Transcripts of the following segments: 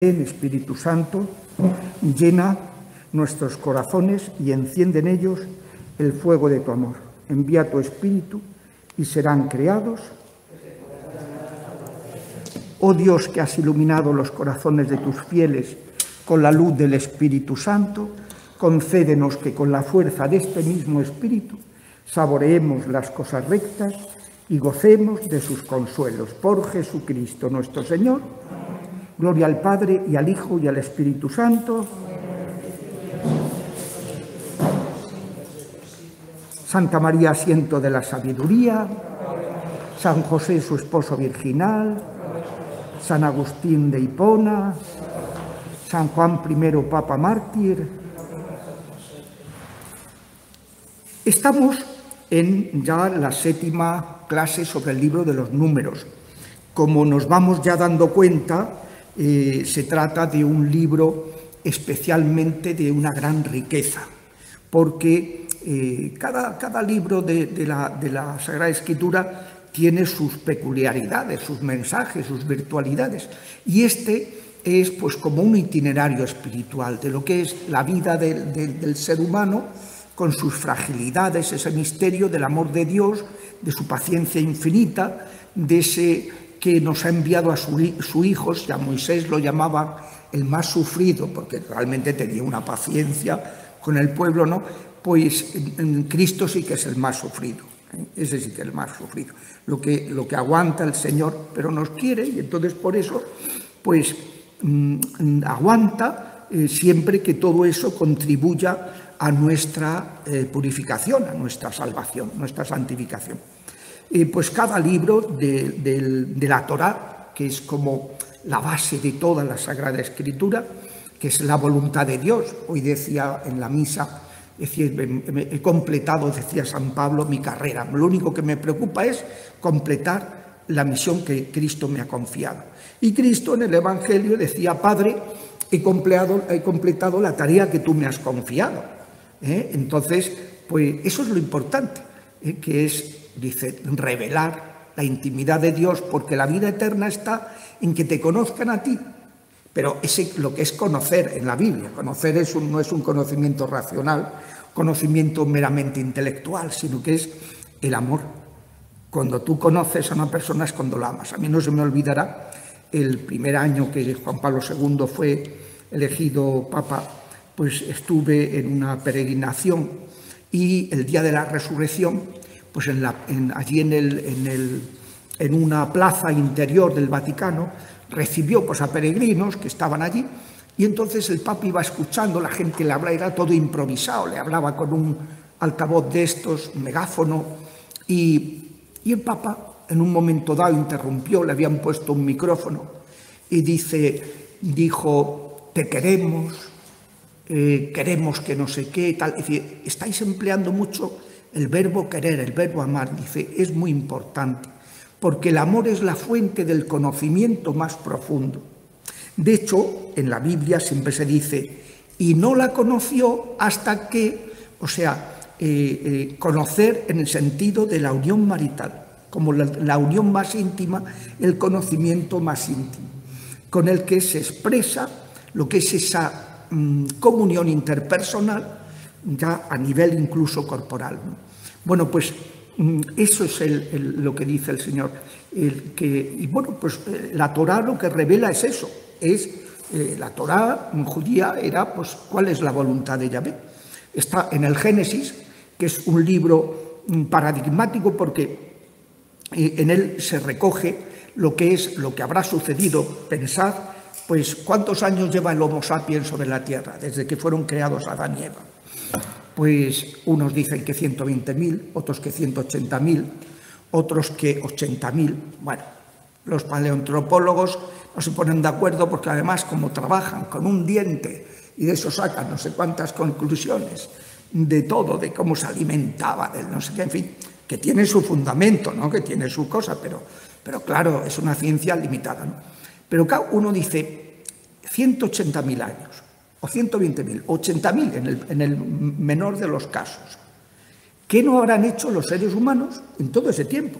Ven, Espíritu Santo, llena nuestros corazones y enciende en ellos el fuego de tu amor. Envía tu Espíritu y serán creados. Oh Dios, que has iluminado los corazones de tus fieles con la luz del Espíritu Santo, concédenos que con la fuerza de este mismo Espíritu saboreemos las cosas rectas y gocemos de sus consuelos. Por Jesucristo nuestro Señor. Gloria al Padre, y al Hijo, y al Espíritu Santo. Santa María, asiento de la sabiduría. San José, su esposo virginal. San Agustín de Hipona. San Juan I, Papa mártir. Estamos en ya la 7ª clase sobre el libro de los Números. Como nos vamos ya dando cuenta, se trata de un libro especialmente de una gran riqueza, porque cada libro de la Sagrada Escritura tiene sus peculiaridades, sus mensajes, sus virtualidades, y este es pues como un itinerario espiritual de lo que es la vida del ser humano, con sus fragilidades, ese misterio del amor de Dios, de su paciencia infinita, de ese que nos ha enviado a su Hijo. Si a Moisés lo llamaba el más sufrido, porque realmente tenía una paciencia con el pueblo, ¿no? Pues en Cristo sí que es el más sufrido, ese sí que es el más sufrido, lo que aguanta el Señor, pero nos quiere, y entonces por eso pues aguanta siempre que todo eso contribuya a nuestra purificación, a nuestra salvación, nuestra santificación. Pues cada libro de la Torá, que es como la base de toda la Sagrada Escritura, que es la voluntad de Dios. Hoy decía en la misa, he completado, decía San Pablo, mi carrera. Lo único que me preocupa es completar la misión que Cristo me ha confiado. Y Cristo en el Evangelio decía: Padre, he completado la tarea que tú me has confiado. Entonces, pues eso es lo importante, que es, dice, revelar la intimidad de Dios, porque la vida eterna está en que te conozcan a ti. Pero lo que es conocer en la Biblia, conocer no es un conocimiento racional, conocimiento meramente intelectual, sino que es el amor. Cuando tú conoces a una persona es cuando la amas. A mí no se me olvidará el primer año que Juan Pablo II fue elegido Papa, pues estuve en una peregrinación, y el día de la resurrección, pues allí en una plaza interior del Vaticano, recibió pues a peregrinos que estaban allí, y entonces el Papa iba escuchando, la gente le hablaba, era todo improvisado, le hablaba con un altavoz de estos, un megáfono, y el Papa en un momento dado interrumpió, le habían puesto un micrófono, y dijo: te queremos, queremos que no sé qué, tal. Es decir, estáis empleando mucho el verbo querer, el verbo amar. Dice, es muy importante, porque el amor es la fuente del conocimiento más profundo. De hecho, en la Biblia siempre se dice, y no la conoció hasta que, o sea, conocer en el sentido de la unión marital, como la unión más íntima, el conocimiento más íntimo, con el que se expresa lo que es esa comunión interpersonal, ya a nivel incluso corporal. Bueno, pues eso es lo que dice el Señor. Y bueno, pues la Torá lo que revela es eso. La Torá judía era, pues, ¿cuál es la voluntad de Yahvé? Está en el Génesis, que es un libro paradigmático, porque en él se recoge lo que habrá sucedido. Pensad, pues, ¿cuántos años lleva el Homo sapiens sobre la tierra desde que fueron creados Adán y Eva? Pues unos dicen que 120.000, otros que 180.000, otros que 80.000. Bueno, los paleoantropólogos no se ponen de acuerdo, porque además, como trabajan con un diente y de eso sacan no sé cuántas conclusiones de todo, de cómo se alimentaba, de no sé qué, en fin, que tiene su fundamento, ¿no? Que tiene su cosa, pero claro, es una ciencia limitada, ¿no? Pero cada uno dice 180.000 años, o 120.000, 80.000 en el menor de los casos. ¿Qué no habrán hecho los seres humanos en todo ese tiempo?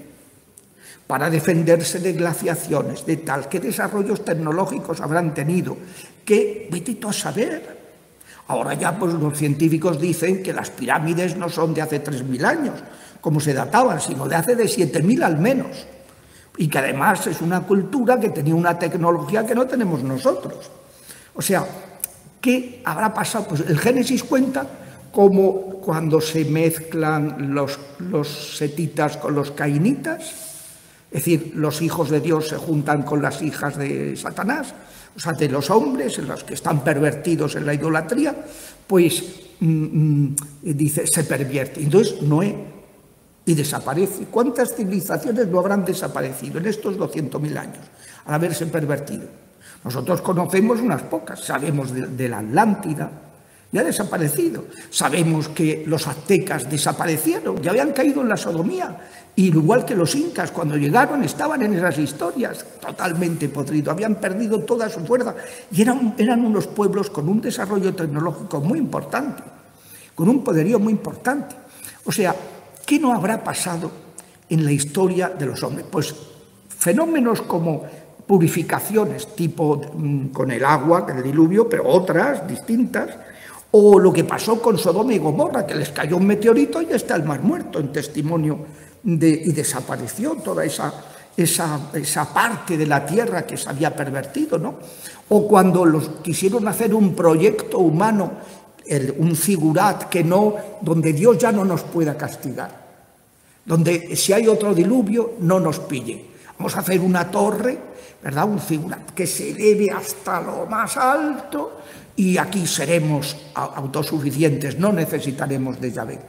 para defenderse de glaciaciones, de tal, qué desarrollos tecnológicos habrán tenido, que vete tú a saber. Ahora ya pues los científicos dicen que las pirámides no son de hace 3.000 años, como se databan, sino de hace de 7.000 al menos. Y que además es una cultura que tenía una tecnología que no tenemos nosotros. O sea, ¿qué habrá pasado? Pues el Génesis cuenta cómo cuando se mezclan los setitas con los cainitas, es decir, los hijos de Dios se juntan con las hijas de Satanás, o sea, de los hombres, los que están pervertidos en la idolatría, pues dice, se pervierte. Entonces Noé y desaparece. ¿Cuántas civilizaciones no habrán desaparecido en estos 200.000 años al haberse pervertido? Nosotros conocemos unas pocas, sabemos de la Atlántida, ya ha desaparecido. Sabemos que los aztecas desaparecieron, ya habían caído en la sodomía, y igual que los incas, cuando llegaron estaban en esas historias, totalmente podridos, habían perdido toda su fuerza, y eran unos pueblos con un desarrollo tecnológico muy importante, con un poderío muy importante. O sea, ¿qué no habrá pasado en la historia de los hombres? Pues fenómenos como purificaciones, tipo con el agua, que el diluvio, pero otras distintas, o lo que pasó con Sodoma y Gomorra, que les cayó un meteorito y está el mar muerto, en testimonio y desapareció toda esa parte de la tierra que se había pervertido, ¿no? O cuando quisieron hacer un proyecto humano, un figurat donde Dios ya no nos pueda castigar, donde si hay otro diluvio no nos pille. Vamos a hacer una torre, ¿verdad? Un figurat que se eleve hasta lo más alto y aquí seremos autosuficientes, no necesitaremos de Yahvé.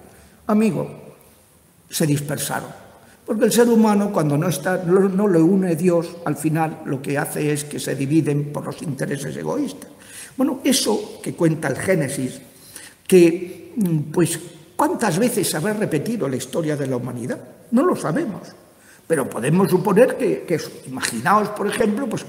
Amigo, se dispersaron. Porque el ser humano, cuando no le une Dios, al final lo que hace es que se dividen por los intereses egoístas. Bueno, eso que cuenta el Génesis, que pues ¿cuántas veces se habrá repetido la historia de la humanidad? No lo sabemos. Pero podemos suponer que imaginaos, por ejemplo, pues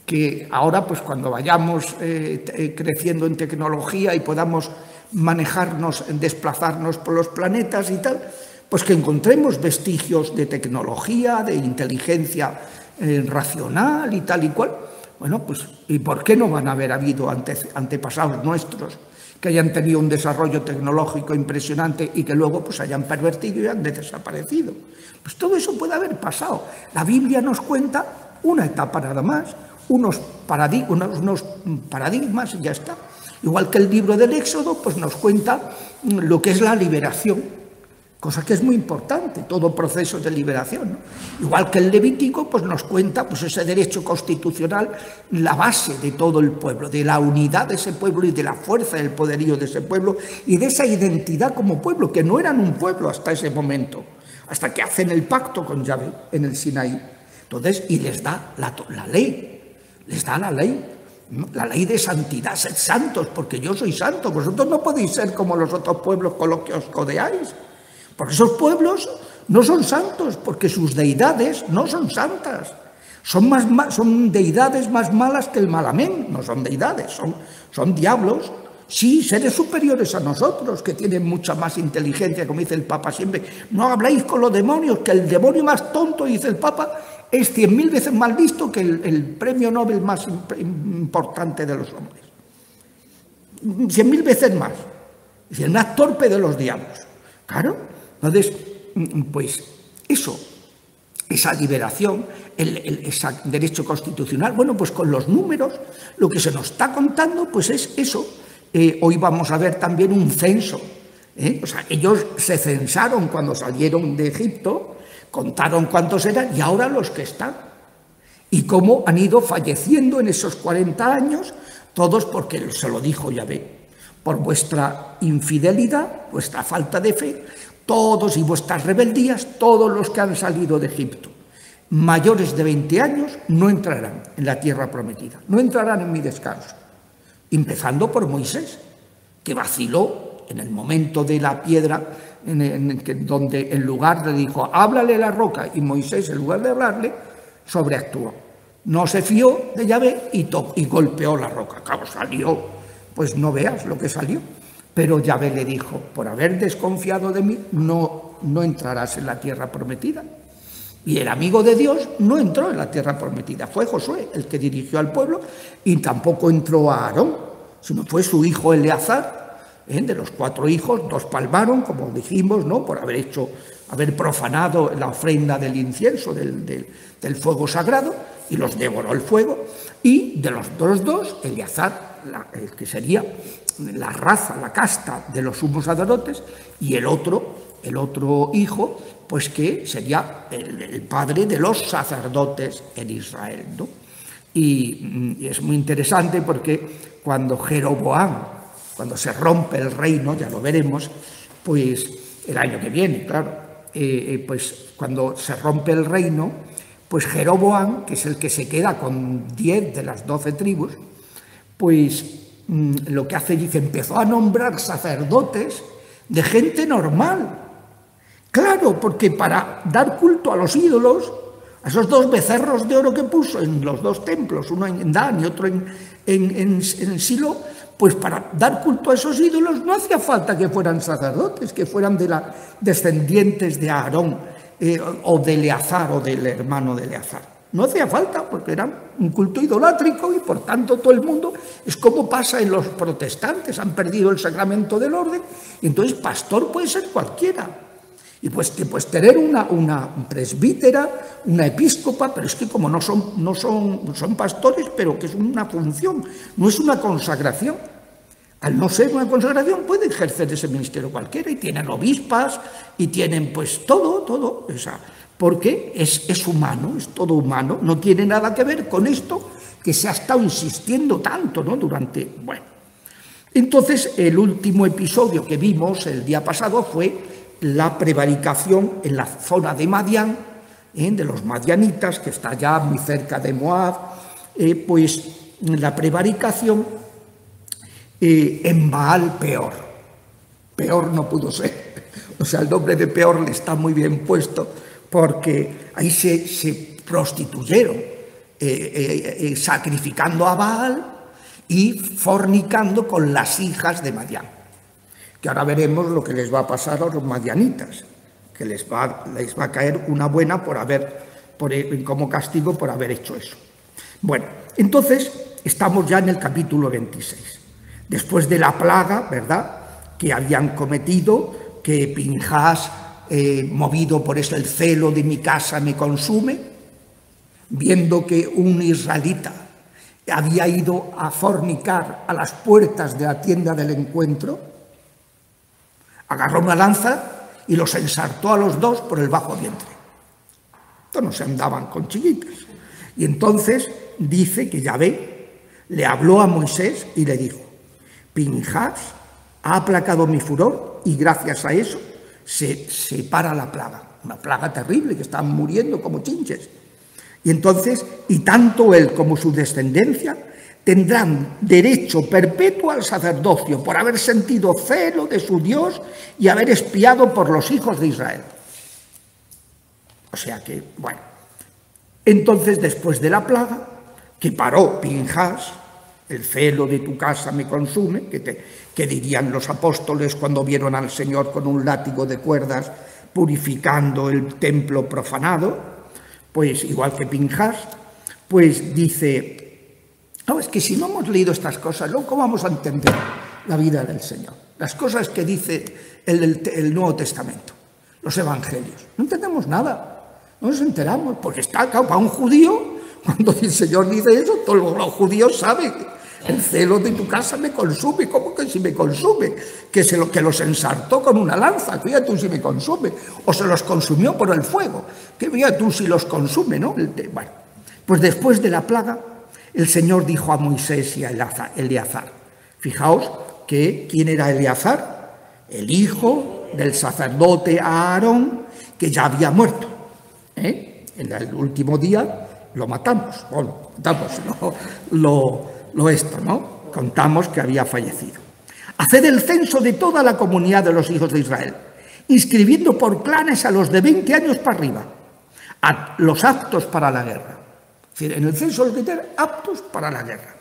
que ahora, pues cuando vayamos creciendo en tecnología y podamos manejarnos, desplazarnos por los planetas y tal, pues que encontremos vestigios de tecnología, de inteligencia racional y tal y cual. Bueno, pues ¿y por qué no van a haber habido antepasados nuestros que hayan tenido un desarrollo tecnológico impresionante y que luego pues hayan pervertido y han desaparecido? Pues todo eso puede haber pasado. La Biblia nos cuenta una etapa nada más, unos paradigmas y ya está. Igual que el libro del Éxodo, pues nos cuenta lo que es la liberación, cosa que es muy importante, todo proceso de liberación, ¿no? Igual que el Levítico, pues nos cuenta pues ese derecho constitucional, la base de todo el pueblo, de la unidad de ese pueblo y de la fuerza del poderío de ese pueblo y de esa identidad como pueblo, que no eran un pueblo hasta ese momento, hasta que hacen el pacto con Yahvé en el Sinaí. Entonces, y les da la ley, les da la ley de santidad, sed santos, porque yo soy santo, vosotros no podéis ser como los otros pueblos con los que os codeáis. Porque esos pueblos no son santos, porque sus deidades no son santas. Son deidades más malas que el Malamén, no son deidades, son diablos, sí, seres superiores a nosotros, que tienen mucha más inteligencia, como dice el Papa siempre. No habláis con los demonios, que el demonio más tonto, dice el Papa, es 100.000 veces más listo que el premio Nobel más importante de los hombres. 100.000 veces más. Es el más torpe de los diablos. Claro. Entonces, pues eso, esa liberación, ese derecho constitucional, bueno, pues con los números, lo que se nos está contando, pues es eso. Hoy vamos a ver también un censo. O sea, ellos se censaron cuando salieron de Egipto, contaron cuántos eran y ahora los que están. Y cómo han ido falleciendo en esos 40 años, todos porque se lo dijo Yahvé, por vuestra infidelidad, vuestra falta de fe, todos y vuestras rebeldías, todos los que han salido de Egipto, mayores de 20 años, no entrarán en la tierra prometida, no entrarán en mi descanso. Empezando por Moisés, que vaciló en el momento de la piedra, donde en lugar le dijo, háblale a la roca, y Moisés, en lugar de hablarle, sobreactuó. No se fió de Yahvé y golpeó la roca. Claro, salió, pues no veas lo que salió. Pero Yahvé le dijo, por haber desconfiado de mí, no entrarás en la tierra prometida. Y el amigo de Dios no entró en la tierra prometida. Fue Josué el que dirigió al pueblo y tampoco entró Aarón, sino fue su hijo Eleazar. De los 4 hijos, 2 palmaron, como dijimos, ¿no?, por haber profanado la ofrenda del incienso, del fuego sagrado, y los devoró el fuego. Y de los otros 2, Eleazar, el que sería la raza, la casta de los sumos sacerdotes, y el otro hijo, pues que sería el padre de los sacerdotes en Israel, ¿no? Y es muy interesante porque cuando Jeroboam, cuando se rompe el reino, ya lo veremos, pues el año que viene, claro, pues cuando se rompe el reino, pues Jeroboam, que es el que se queda con 10 de las 12 tribus, pues lo que hace, dice, empezó a nombrar sacerdotes de gente normal. Claro, porque para dar culto a los ídolos, a esos 2 becerros de oro que puso en los 2 templos, uno en Dan y otro en Silo, pues para dar culto a esos ídolos no hacía falta que fueran sacerdotes, que fueran de descendientes de Aarón o de Eleazar o del hermano de Eleazar. No hacía falta, porque era un culto idolátrico y por tanto todo el mundo, es como pasa en los protestantes, han perdido el sacramento del orden, y entonces pastor puede ser cualquiera. Y pues tener una presbítera, una episcopa, pero es que como no son pastores, pero que es una función, no es una consagración. Al no ser una consagración puede ejercer ese ministerio cualquiera, y tienen obispas, y tienen pues todo, porque es humano, es todo humano, no tiene nada que ver con esto que se ha estado insistiendo tanto, ¿no?, bueno. Entonces, el último episodio que vimos el día pasado fue la prevaricación en la zona de Madián, de los madianitas, que está ya muy cerca de Moab, pues la prevaricación en Baal Peor. Peor no pudo ser. O sea, el nombre de Peor le está muy bien puesto, porque ahí se prostituyeron, sacrificando a Baal y fornicando con las hijas de Madián. Que ahora veremos lo que les va a pasar a los madianitas, que les va a caer una buena como castigo por haber hecho eso. Bueno, entonces estamos ya en el capítulo 26. Después de la plaga, ¿verdad?, que habían cometido, que Pinjás, movido por eso el celo de mi casa me consume, viendo que un israelita había ido a fornicar a las puertas de la tienda del encuentro, agarró una lanza y los ensartó a los 2 por el bajo vientre. Estos no se andaban con chiquitas. Y entonces dice que Yahvé le habló a Moisés y le dijo: Pinjás ha aplacado mi furor y gracias a eso se para la plaga. Una plaga terrible, que estaban muriendo como chinches. Y entonces, y tanto él como su descendencia tendrán derecho perpetuo al sacerdocio por haber sentido celo de su Dios y haber espiado por los hijos de Israel. O sea que, bueno, entonces después de la plaga, que paró Pinjás, el celo de tu casa me consume, que dirían los apóstoles cuando vieron al Señor con un látigo de cuerdas purificando el templo profanado, pues igual que Pinjás, pues dice: no, es que si no hemos leído estas cosas, luego ¿cómo vamos a entender la vida del Señor? Las cosas que dice el Nuevo Testamento, los Evangelios. No entendemos nada, no nos enteramos, porque está, claro, para un judío, cuando el Señor dice eso, todos los judíos saben: el celo de tu casa me consume. ¿Cómo que si me consume? Que los ensartó con una lanza, que ya tú si me consume, o se los consumió por el fuego, que ya tú si los consume, ¿no? Bueno, pues después de la plaga, el Señor dijo a Moisés y a Eleazar. Fijaos que ¿quién era Eleazar? El hijo del sacerdote Aarón, que ya había muerto. En el último día lo matamos. Bueno, ¿no? Contamos que había fallecido. Haced el censo de toda la comunidad de los hijos de Israel, inscribiendo por clanes a los de 20 años para arriba, a los aptos para la guerra. Es decir, en el censo los que eran aptos para la guerra.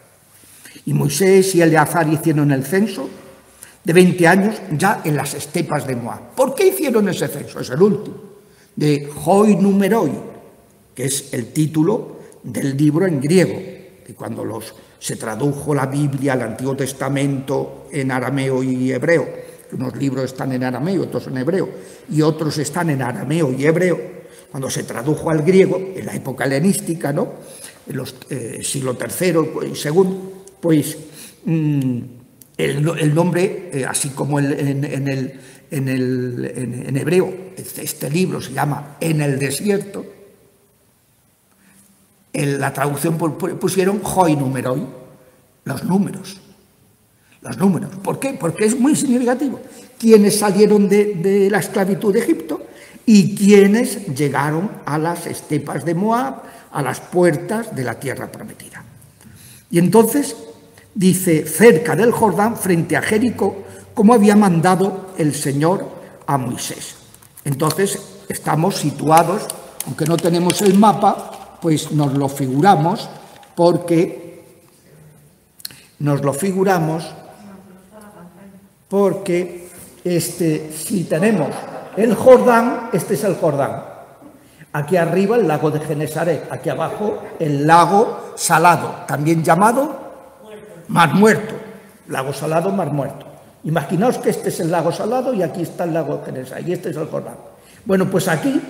Y Moisés y Eleazar hicieron el censo de 20 años ya en las estepas de Moab. ¿Por qué hicieron ese censo? Es el último, de Hoi Numeroi, que es el título del libro en griego. Y cuando se tradujo la Biblia, el Antiguo Testamento en arameo y hebreo, unos libros están en arameo, otros en hebreo, y otros están en arameo y hebreo, cuando se tradujo al griego, en la época helenística, ¿no?, en los siglo III y II, pues el nombre, así como en hebreo, este libro se llama En el desierto, en la traducción pusieron hoi numeroi, los números. ¿Por qué? Porque es muy significativo. Quienes salieron de la esclavitud de Egipto y quienes llegaron a las estepas de Moab, a las puertas de la tierra prometida. Y entonces dice, cerca del Jordán, frente a Jericó, como había mandado el Señor a Moisés. Entonces estamos situados, aunque no tenemos el mapa, pues nos lo figuramos, porque si tenemos el Jordán, este es el Jordán. Aquí arriba el lago de Genesaret, aquí abajo el lago Salado, también llamado Mar Muerto. Lago Salado, Mar Muerto. Imaginaos que este es el lago Salado y aquí está el lago de Genesaret y este es el Jordán. Bueno, pues aquí,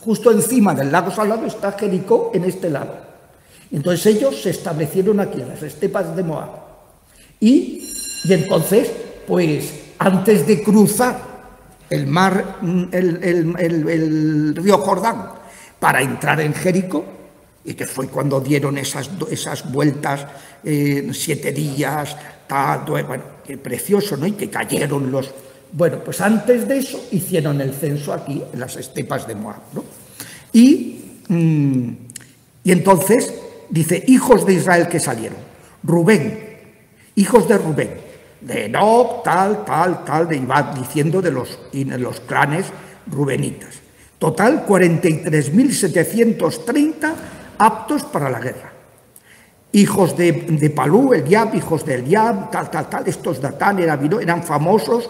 justo encima del lago Salado, está Jericó en este lado. Entonces ellos se establecieron aquí, en las estepas de Moab. Y entonces, pues antes de cruzar el mar, el río Jordán, para entrar en Jericó, y que fue cuando dieron esas vueltas, 7 días, bueno, qué precioso, ¿no? Y que cayeron los... Bueno, pues antes de eso hicieron el censo aquí, en las estepas de Moab, ¿no? Y entonces dice, hijos de Israel que salieron, Rubén, hijos de Rubén, de Enoc, tal, y va diciendo de los clanes rubenitas. Total, 43.730 aptos para la guerra. Hijos de Palú, Eliab, hijos de Eliab, tal, estos Datán, eran famosos,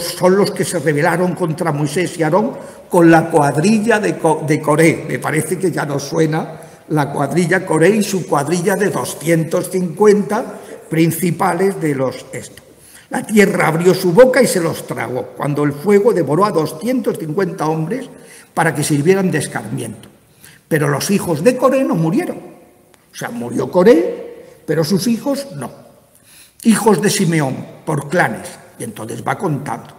son los que se rebelaron contra Moisés y Aarón con la cuadrilla de Coré. Me parece que ya nos suena la cuadrilla Coré y su cuadrilla de 250 principales de esto. La tierra abrió su boca y se los tragó, cuando el fuego devoró a 250 hombres para que sirvieran de escarmiento. Pero los hijos de Coré no murieron. O sea, murió Coré, pero sus hijos no. Hijos de Simeón, por clanes, y entonces va contando.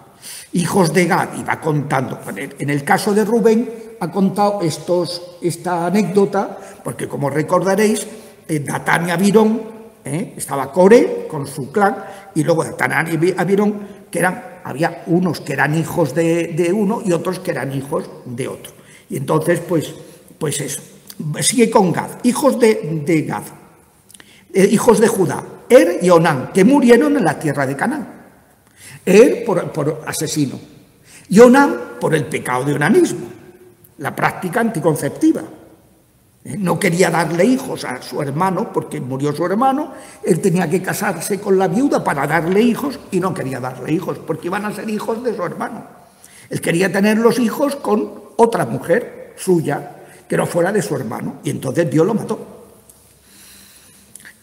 Hijos de Gad, y va contando. En el caso de Rubén ha contado esta anécdota, porque como recordaréis, Datán y Abirón, estaba Coré con su clan, y luego Datán y Abirón, había unos que eran hijos de uno y otros que eran hijos de otro. Y entonces, pues eso. Sigue con Gad, hijos de Gad, hijos de Judá, y Onán, que murieron en la tierra de Canaán. Por asesino, y Onán por el pecado de onanismo, la práctica anticonceptiva. No quería darle hijos a su hermano porque murió su hermano, él tenía que casarse con la viuda para darle hijos y no quería darle hijos porque iban a ser hijos de su hermano. Él quería tener los hijos con otra mujer suya que no fuera de su hermano, y entonces Dios lo mató.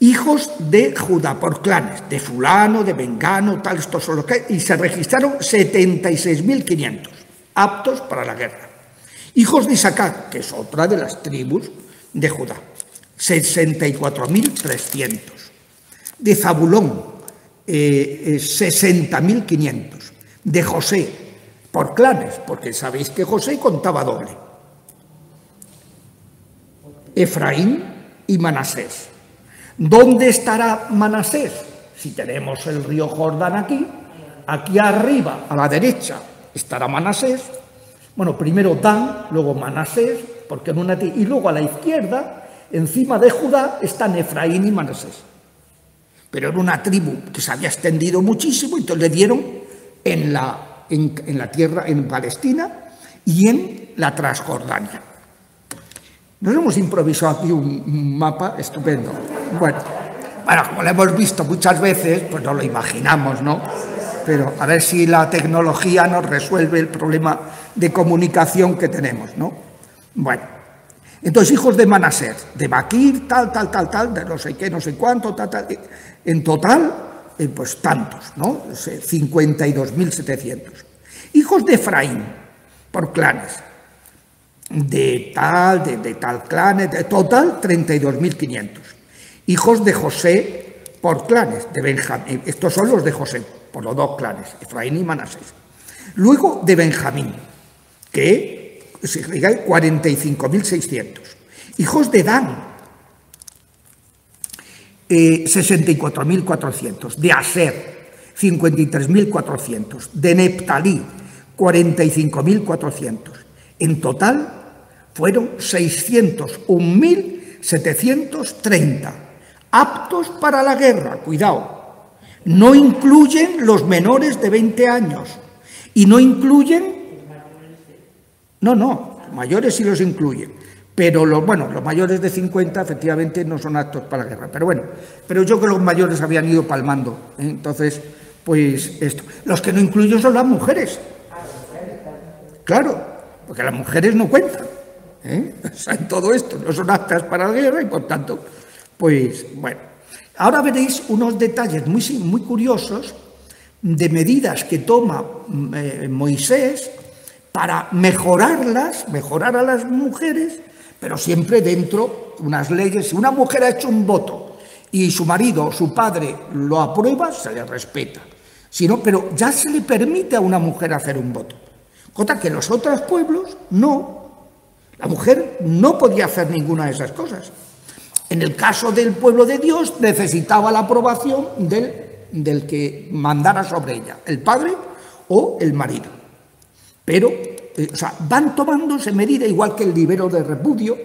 Hijos de Judá, por clanes, de fulano, de Bengano, tal, estos son los que... Y se registraron 76.500 aptos para la guerra. Hijos de Isaacar, que es otra de las tribus de Judá, 64.300. De Zabulón, 60.500. De José, por clanes, porque sabéis que José contaba doble. Efraín y Manasés. ¿Dónde estará Manasés? Si tenemos el río Jordán aquí arriba, a la derecha, estará Manasés. Bueno, primero Dan, luego Manasés, porque y luego a la izquierda, encima de Judá, están Efraín y Manasés. Pero era una tribu que se había extendido muchísimo, entonces le dieron en la tierra, en Palestina y en la Transjordania. Nos hemos improvisado aquí un mapa estupendo. Bueno, como lo hemos visto muchas veces, pues no lo imaginamos, ¿no? Pero a ver si la tecnología nos resuelve el problema de comunicación que tenemos, ¿no? Bueno, Entonces, hijos de Manasés, de Maquir, tal, de no sé qué, no sé cuánto, tal, en total, pues tantos, ¿no? 52.700. Hijos de Efraín, por clanes, de tal clan, de total 32.500. Hijos de José, por clanes, de Benjamín. Estos son los de José, por los dos clanes, Efraín y Manasés. Luego de Benjamín, que significa 45.600. Hijos de Dan, 64.400. De Aser, 53.400. De Neptalí, 45.400. En total fueron 601.730 aptos para la guerra. Cuidado, no incluyen los menores de 20 años y no incluyen... No, mayores sí los incluyen, pero los mayores de 50 efectivamente no son aptos para la guerra. Pero bueno, pero yo creo que los mayores habían ido palmando, ¿eh? Entonces, pues esto. Los que no incluyen son las mujeres. Claro, porque las mujeres no cuentan, ¿eh? O sea, en todo esto no son aptas para la guerra y por tanto, pues bueno. Ahora veréis unos detalles muy curiosos de medidas que toma Moisés para mejorar a las mujeres, pero siempre dentro de unas leyes. Si una mujer ha hecho un voto y su marido o su padre lo aprueba, se le respeta. Si no, pero ya se le permite a una mujer hacer un voto. Cosa que en los otros pueblos no. La mujer no podía hacer ninguna de esas cosas. En el caso del pueblo de Dios necesitaba la aprobación del que mandara sobre ella, el padre o el marido. Pero, van tomándose medidas, igual que el libero de repudio,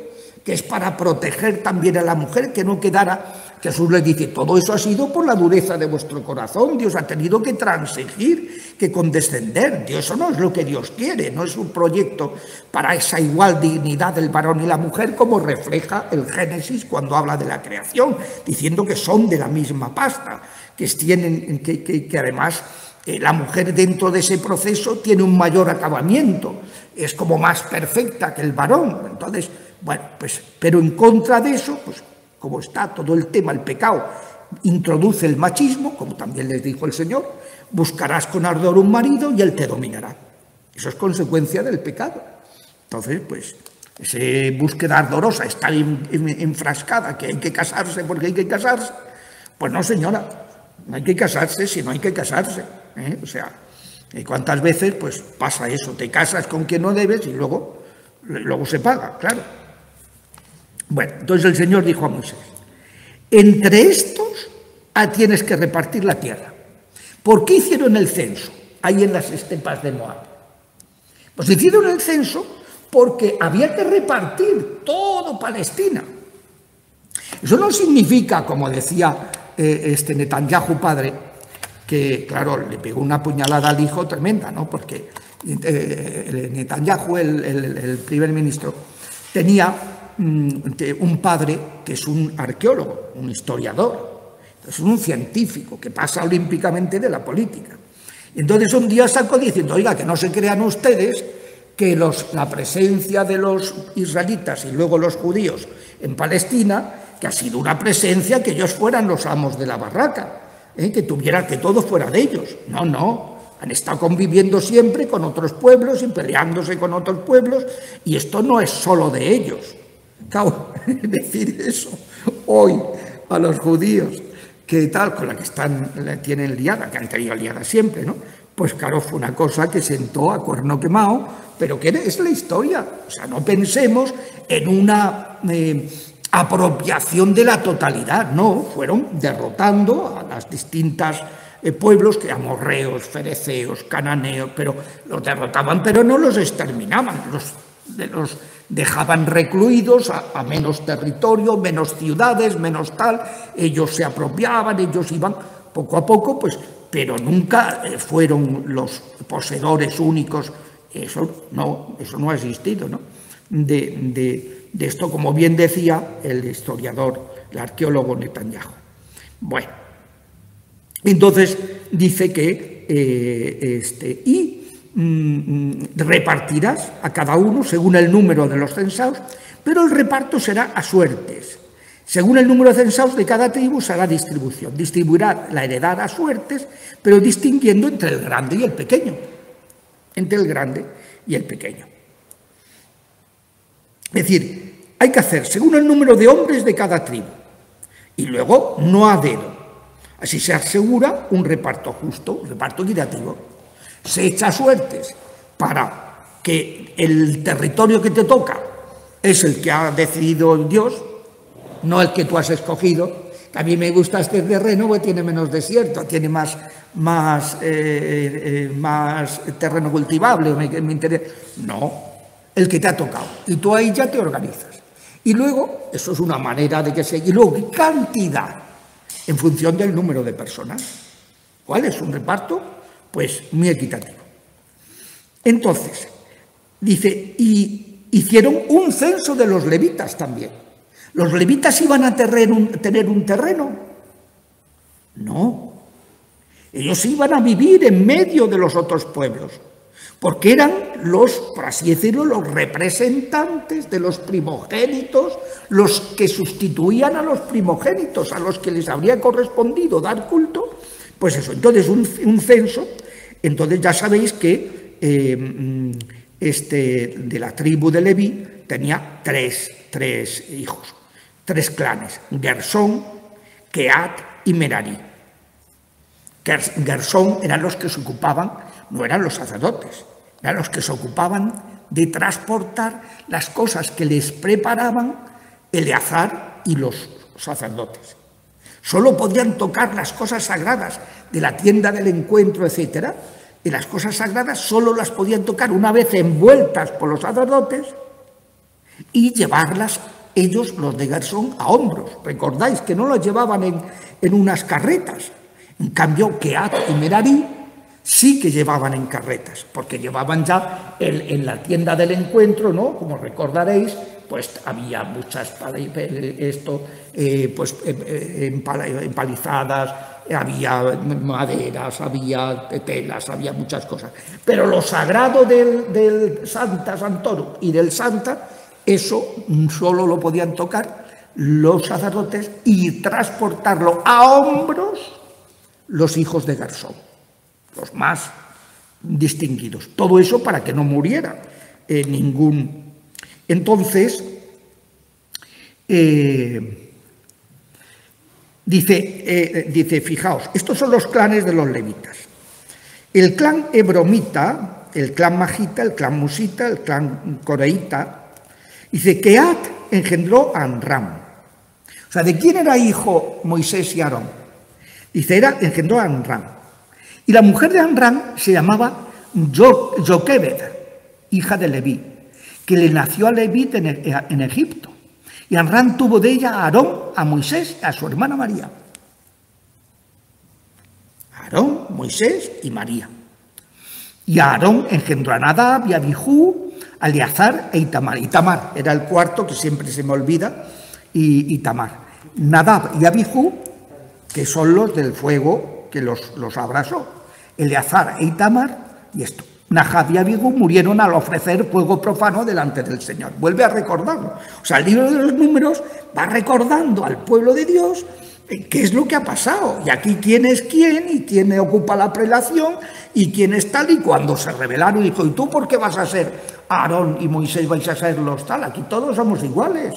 que es para proteger también a la mujer, que no quedara... Jesús les dice, todo eso ha sido por la dureza de vuestro corazón, Dios ha tenido que transigir, que condescender, eso no es lo que Dios quiere, no es un proyecto para esa igual dignidad del varón y la mujer, como refleja el Génesis cuando habla de la creación, diciendo que son de la misma pasta, que además... la mujer dentro de ese proceso tiene un mayor acabamiento, es como más perfecta que el varón. Entonces, bueno, pues, pero en contra de eso, pues como está todo el tema, el pecado introduce el machismo, como también les dijo el Señor, buscarás con ardor un marido y él te dominará. Eso es consecuencia del pecado. Entonces, pues, esa búsqueda ardorosa, estar enfrascada, que hay que casarse porque hay que casarse, pues no, señora, no hay que casarse si no hay que casarse. O sea, ¿cuántas veces pues pasa eso? Te casas con quien no debes y luego se paga, claro. Bueno, entonces el Señor dijo a Moisés, entre estos tienes que repartir la tierra. ¿Por qué hicieron el censo ahí en las estepas de Moab? Pues hicieron el censo porque había que repartir todo Palestina. Eso no significa, como decía Netanyahu padre, que, claro, le pegó una puñalada al hijo tremenda, ¿no? Porque Netanyahu, el primer ministro, tenía un padre que es un arqueólogo, un historiador, es un científico que pasa olímpicamente de la política. Entonces un día sacó diciendo, oiga, que no se crean ustedes que la presencia de los israelitas y luego los judíos en Palestina, que ha sido una presencia que ellos fueran los amos de la barraca, que todo fuera de ellos. No, han estado conviviendo siempre con otros pueblos y peleándose con otros pueblos, y esto no es solo de ellos. Claro, decir eso hoy a los judíos, que tal, con la que tienen liada, que han tenido liada siempre, ¿no? Pues claro, fue una cosa que sentó a cuerno quemado, pero que es la historia. O sea, no pensemos en una apropiación de la totalidad, no, fueron derrotando a las distintas pueblos, que amorreos, fereceos, cananeos, pero los derrotaban, pero no los exterminaban, los dejaban recluidos a menos territorio, menos ciudades, menos tal, ellos se apropiaban, ellos iban poco a poco, pues, pero nunca fueron los poseedores únicos. Eso no ha existido, ¿no? De esto, como bien decía el historiador, el arqueólogo Netanyahu. Bueno, entonces dice que repartirás a cada uno según el número de los censados, pero el reparto será a suertes. Según el número de censados de cada tribu se hará distribución. Distribuirá la heredad a suertes, pero distinguiendo entre el grande y el pequeño. Entre el grande y el pequeño. Es decir, hay que hacer según el número de hombres de cada tribu. Y luego no a dedo. Así se asegura un reparto justo, un reparto equitativo. Se echa suertes para que el territorio que te toca es el que ha decidido Dios, no el que tú has escogido. A mí me gusta este terreno porque tiene menos desierto, tiene más terreno cultivable. Me interesa. No, el que te ha tocado. Y tú ahí ya te organizas. Y luego, eso es una manera de que se... Y luego, cantidad, en función del número de personas. ¿Cuál es un reparto? Pues muy equitativo. Entonces, dice, y hicieron un censo de los levitas también. ¿Los levitas iban a tener un terreno? No. Ellos iban a vivir en medio de los otros pueblos, porque eran los, por así decirlo, los representantes de los primogénitos, los que sustituían a los primogénitos, a los que les habría correspondido dar culto. Pues eso, entonces un censo, entonces ya sabéis que de la tribu de Leví tenía tres hijos, 3 clanes, Gersón, Kehat y Merari. Gersón eran los que se ocupaban, no eran los sacerdotes, eran los que se ocupaban de transportar las cosas que les preparaban Eleazar y los sacerdotes. Solo podían tocar las cosas sagradas de la tienda del encuentro, etc. Y las cosas sagradas solo las podían tocar una vez envueltas por los sacerdotes y llevarlas ellos, los de Gersón, a hombros. Recordáis que no las llevaban en unas carretas. En cambio, Kehat y Merari sí que llevaban en carretas, porque llevaban ya en la tienda del encuentro, ¿no? Como recordaréis, pues había muchas empalizadas, había maderas, había telas, había muchas cosas. Pero lo sagrado del Santa Santorum y del Santa, eso solo lo podían tocar los sacerdotes y transportarlo a hombros los hijos de Gersón, los más distinguidos. Todo eso para que no muriera ningún. Entonces, dice, fijaos, estos son los clanes de los levitas. El clan hebromita, el clan magita, el clan musita, el clan coreíta. Dice, Kehat engendró a Amram. O sea, ¿de quién era hijo Moisés y Aarón? Dice, engendró a Amram. Y la mujer de Amram se llamaba Joquebed, hija de Leví, que le nació a Leví en Egipto. Y Amram tuvo de ella a Aarón, a Moisés, a su hermana María. Aarón, Moisés y María. Y Aarón engendró a Nadab y a Abihú, a Eleazar e Itamar. Itamar era el cuarto, que siempre se me olvida, y Itamar. Nadab y Abihú, que son los del fuego que los abrasó. Eleazar e Itamar, y esto. Nadab y Abihú murieron al ofrecer fuego profano delante del Señor. Vuelve a recordarlo. O sea, el libro de los Números va recordando al pueblo de Dios qué es lo que ha pasado. Y aquí quién es quién, y quién ocupa la prelación, y quién es tal. Y cuando se rebelaron, dijo, ¿y tú por qué vas a ser Aarón y Moisés vais a ser los tal? Aquí todos somos iguales.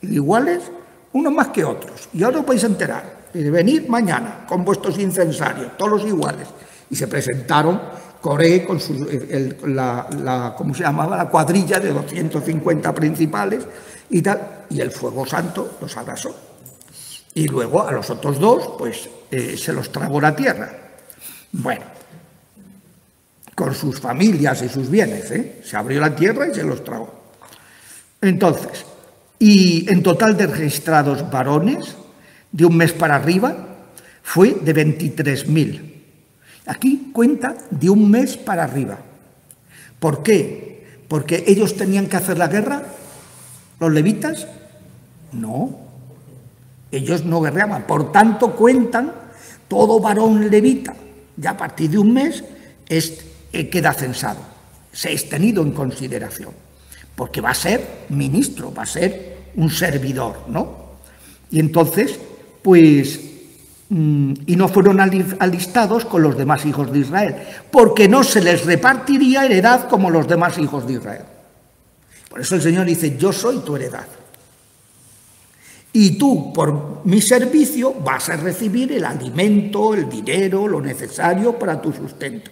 Iguales, unos más que otros. Y ahora os vais a enterar. Y venid mañana con vuestros incensarios, todos iguales. Y se presentaron Coré con ¿cómo se llamaba? La cuadrilla de 250 principales y tal. Y el fuego santo los abrasó. Y luego a los otros dos, pues se los tragó la tierra. Bueno, con sus familias y sus bienes, se abrió la tierra y se los tragó. Entonces, y en total de registrados varones, de un mes para arriba, fue de 23.000. Aquí cuenta de un mes para arriba. ¿Por qué? ¿Porque ellos tenían que hacer la guerra? ¿Los levitas? No. Ellos no guerreaban. Por tanto, cuentan todo varón levita, ya a partir de un mes, es queda censado, se es tenido en consideración, porque va a ser ministro, va a ser un servidor, ¿no? Y entonces, pues, y no fueron alistados con los demás hijos de Israel, porque no se les repartiría heredad como los demás hijos de Israel. Por eso el Señor dice, yo soy tu heredad. Y tú, por mi servicio, vas a recibir el alimento, el dinero, lo necesario para tu sustento.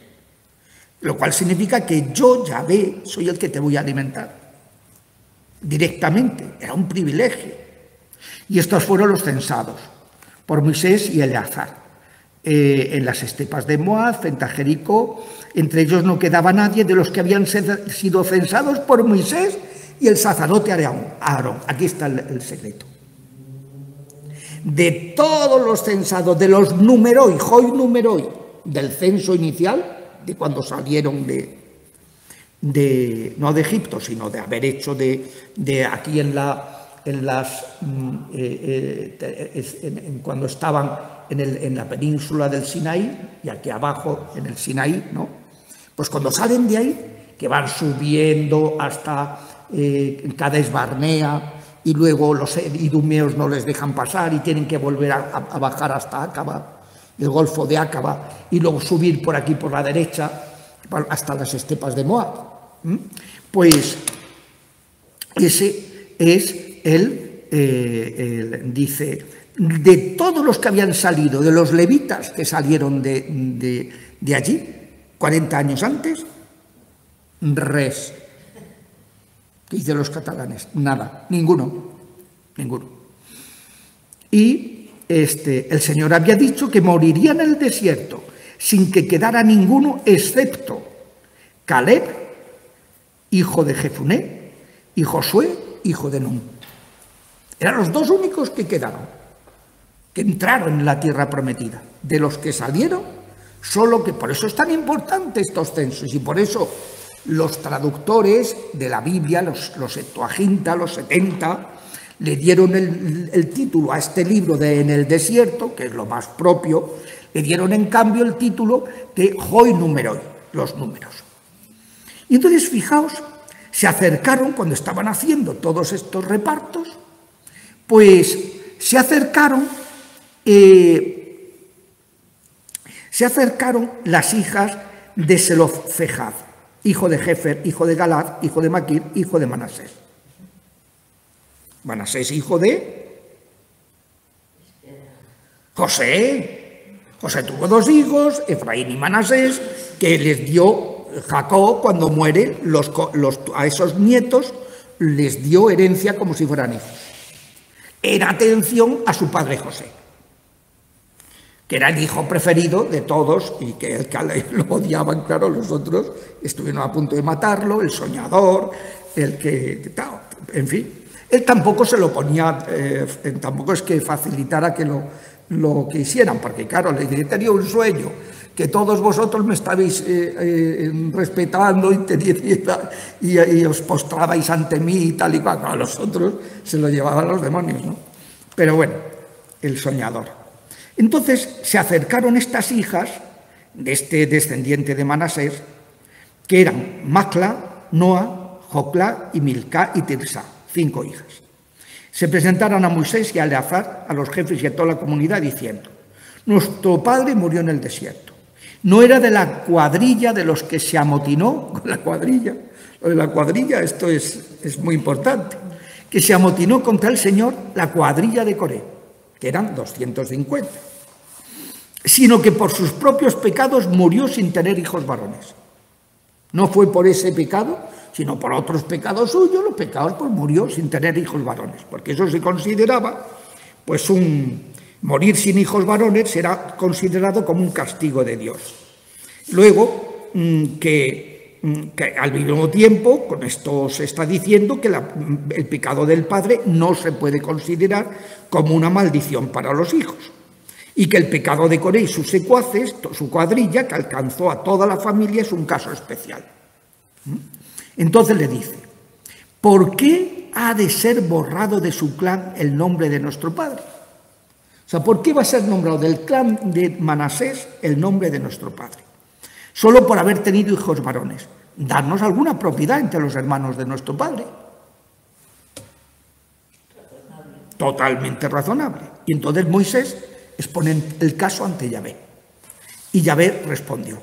Lo cual significa que yo, Yahvé, soy el que te voy a alimentar. Directamente, era un privilegio. Y estos fueron los censados, por Moisés y Eleazar, en las estepas de Moab, frente a Jericó. Entre ellos no quedaba nadie de los que habían sido censados por Moisés y el sacerdote Aarón. Aquí está el secreto. De todos los censados, de los numeroi, hoi numeroi, del censo inicial, de cuando salieron no de Egipto, sino de haber hecho de aquí cuando estaban en la península del Sinaí, y aquí abajo en el Sinaí, ¿no? Pues cuando salen de ahí, que van subiendo hasta Cades Barnea, y luego los idumeos no les dejan pasar y tienen que volver a bajar hasta Acaba, el Golfo de Acaba, y luego subir por aquí por la derecha hasta las estepas de Moab. Pues ese es dice, de todos los que habían salido, de los levitas que salieron de allí, 40 años antes, res. ¿Qué dicen los catalanes? Nada, ninguno. Y el Señor había dicho que moriría en el desierto sin que quedara ninguno excepto Caleb, hijo de Jefuné, y Josué, hijo de Nun. Eran los dos únicos que quedaron, que entraron en la tierra prometida. De los que salieron, solo que por eso es tan importante estos censos, y por eso los traductores de la Biblia, los Septuaginta, los 70, le dieron el título a este libro de En el desierto, que es lo más propio, le dieron en cambio el título de Hoi Numeroi, los números. Y entonces, fijaos, se acercaron cuando estaban haciendo todos estos repartos, pues se acercaron las hijas de Zelofejad, hijo de Jefer, hijo de Galad, hijo de Maquir, hijo de Manasés. Manasés, hijo de José. José tuvo dos hijos, Efraín y Manasés, que les dio Jacob cuando muere, a esos nietos les dio herencia como si fueran hijos. En atención a su padre José, que era el hijo preferido de todos y que lo odiaban, claro, los otros estuvieron a punto de matarlo, el soñador, en fin. Él tampoco se lo ponía, tampoco es que facilitara que lo que hicieran, porque claro, le dije, tenía un sueño, que todos vosotros me estabais respetando y os postrabais ante mí y tal y cual. A los otros se lo llevaban los demonios, ¿no? Pero bueno, el soñador. Entonces se acercaron estas hijas de este descendiente de Manasés, que eran Macla, Noa, Joclá y Milcá y Tirsa, 5 hijas. Se presentaron a Moisés y a Eleazar, a los jefes y a toda la comunidad, diciendo: nuestro padre murió en el desierto. No era de la cuadrilla de los que se amotinó con la cuadrilla. Lo de la cuadrilla, esto es muy importante. Que se amotinó contra el Señor la cuadrilla de Coré, que eran 250. Sino que por sus propios pecados murió sin tener hijos varones. No fue por ese pecado, sino por otros pecados suyos, los pecados, pues murió sin tener hijos varones, porque eso se consideraba, pues morir sin hijos varones era considerado como un castigo de Dios. Luego, que al mismo tiempo, con esto se está diciendo que el pecado del padre no se puede considerar como una maldición para los hijos, y que el pecado de Coré y sus secuaces, su cuadrilla, que alcanzó a toda la familia, es un caso especial. Entonces le dice: ¿por qué ha de ser borrado de su clan el nombre de nuestro padre? O sea, ¿por qué va a ser nombrado del clan de Manasés el nombre de nuestro padre? solo por haber tenido hijos varones. Darnos alguna propiedad entre los hermanos de nuestro padre. Totalmente razonable. Y entonces Moisés expone el caso ante Yahvé. Y Yahvé respondió: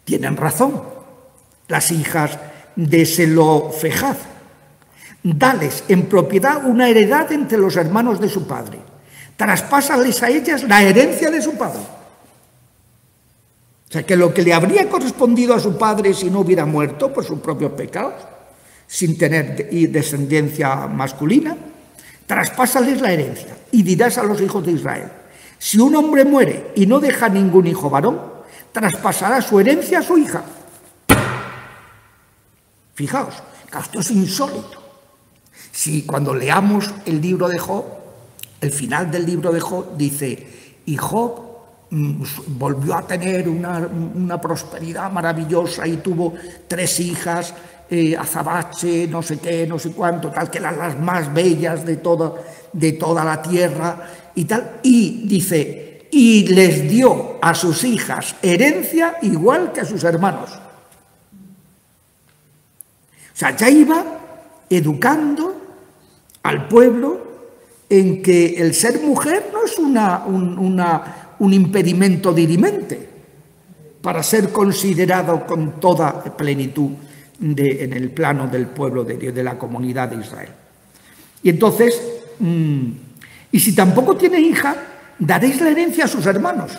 tienen razón las hijas de Zelofejad. Dales en propiedad una heredad entre los hermanos de su padre. Traspásales a ellas la herencia de su padre. O sea, que lo que le habría correspondido a su padre si no hubiera muerto por sus propios pecados, sin tener descendencia masculina, traspásales la herencia y dirás a los hijos de Israel: si un hombre muere y no deja ningún hijo varón, traspasará su herencia a su hija. Fijaos, esto es insólito. Si cuando leamos el libro de Job, el final del libro de Job dice: y Job volvió a tener una prosperidad maravillosa y tuvo 3 hijas, azabache, no sé qué, no sé cuánto, tal, que eran las más bellas de toda la tierra y tal. Y dice: y les dio a sus hijas herencia igual que a sus hermanos. O sea, ya iba educando al pueblo en que el ser mujer no es un impedimento dirimente para ser considerado con toda plenitud en el plano del pueblo de Dios, de la comunidad de Israel. Y entonces, y si tampoco tiene hija, daréis la herencia a sus hermanos.